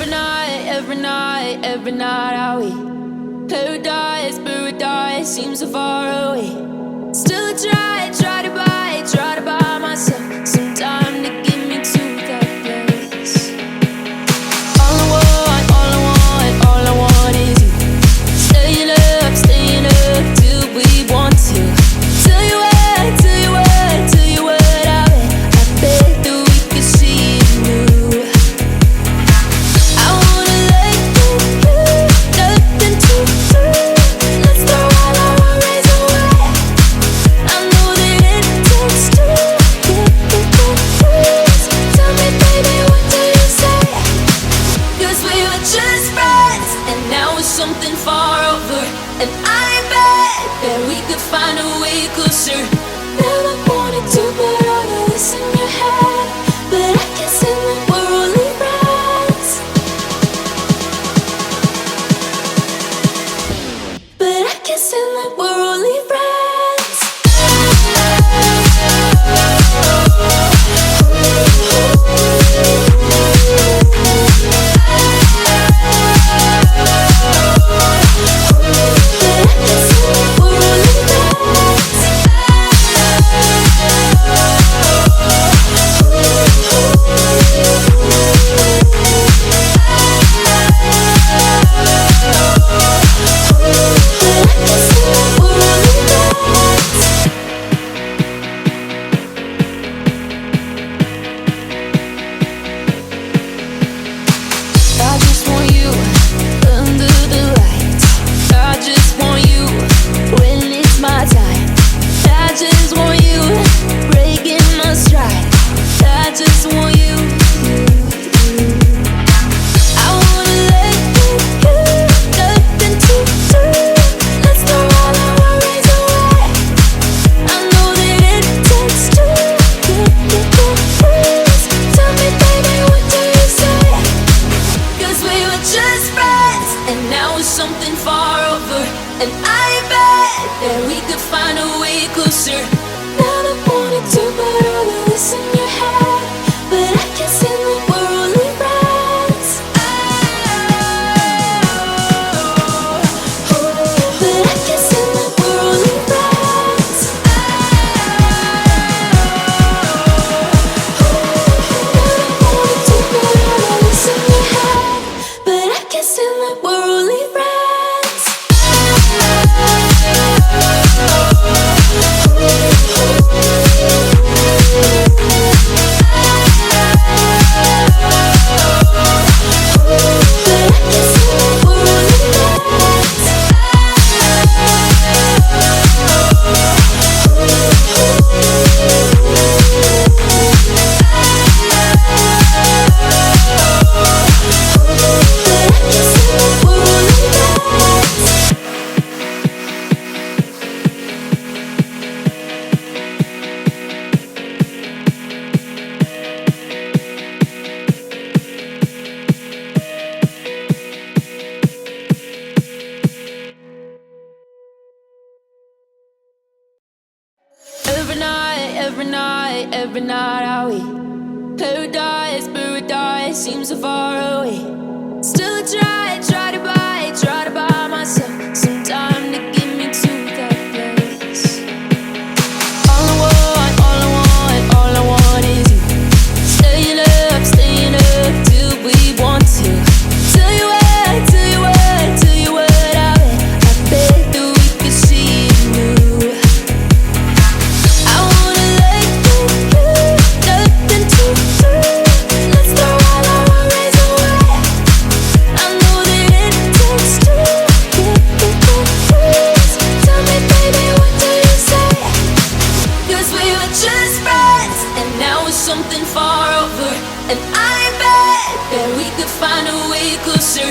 every night are we paradise seems so far away. Still I try to buy myself some time to get me to that place. All I want is you. Staying up till we want to. Tell you what I bet that we could see it new. I wanna let go, nothing to lose. Let's throw all our worries away. I know that it takes two to get confused. Tell me, baby, what do you say? 'Cause we were just friends, and now it's something far over. And I bet that we could find a way closer. Never wanted to put all of this in your head, but I guess in the we're only friends. But I guess in the we're only friends. I just want you under the lights. I just want you when it's my time. I just want you breaking my stride. I just want you. I wanna let go, nothing to lose. Let's throw all our worries away. I know that it takes two to get confused. Tell me, baby, what do you say? 'Cause we were just friends, and now it's something far over. And I bet that we could find a way closer. Never wanted to put all of this in your head, but I guess in the we're only friends. But I guess in the we're only friends. Never wanted to put all of this in your head, but I guess in the we're only friends. Every night are we paradise seems so far away. Still I try to buy myself some time to get me to that place. All I want is you. Staying up till we want to. Tell you what I bet that we could see it new. I wanna let go, nothing to lose. Let's throw all our worries away. I know that it takes two to get confused. Tell me, baby, what do you say? 'Cause we were just friends, and now it's something far over. And I bet that we could find a way closer.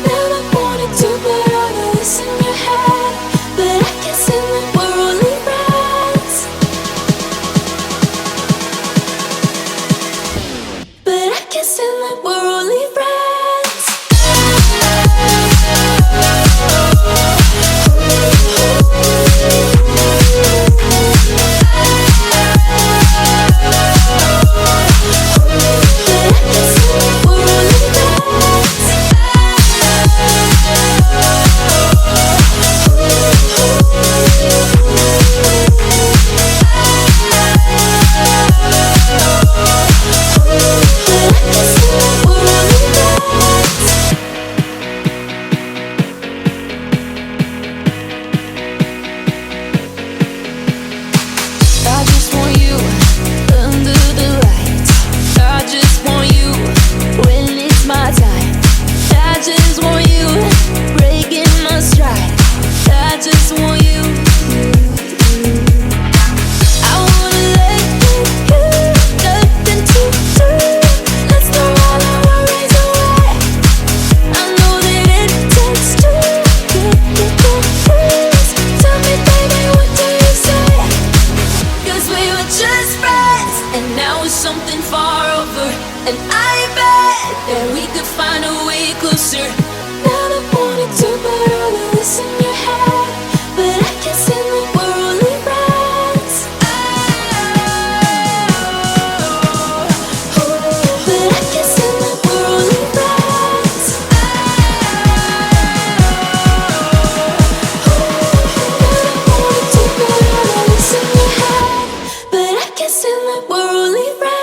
Never wanted to put all of this in your head, but I guess in the we're only friends. But I guess in the we're only friends. But I guess in the we're only friends. something far over. And I bet that we could find a way closer. Never wanted to put all of this in your head, but I can't stand that we're only friends. But I can't stand that we're only friends. Never wanted to put all of this in your head, but I can't stand that we're only friends.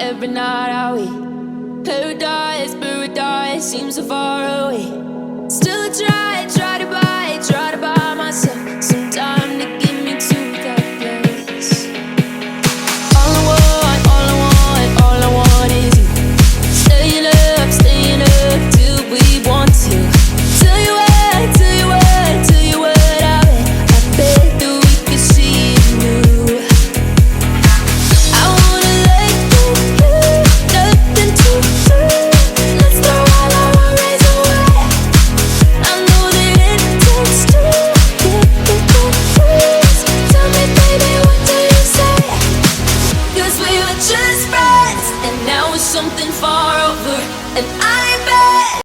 Every night are we paradise, paradise seems so far away. Still I try to buy myself some time to get me to that place. All I want is you. Staying up till we want to. Tell you what, I bet that we could see it new. I wanna let go, nothing to do. Let's throw all our worries away. I know that it takes two to get this. Tell me, baby, what do you say? 'Cause we were just friends, and now it's something far over. And I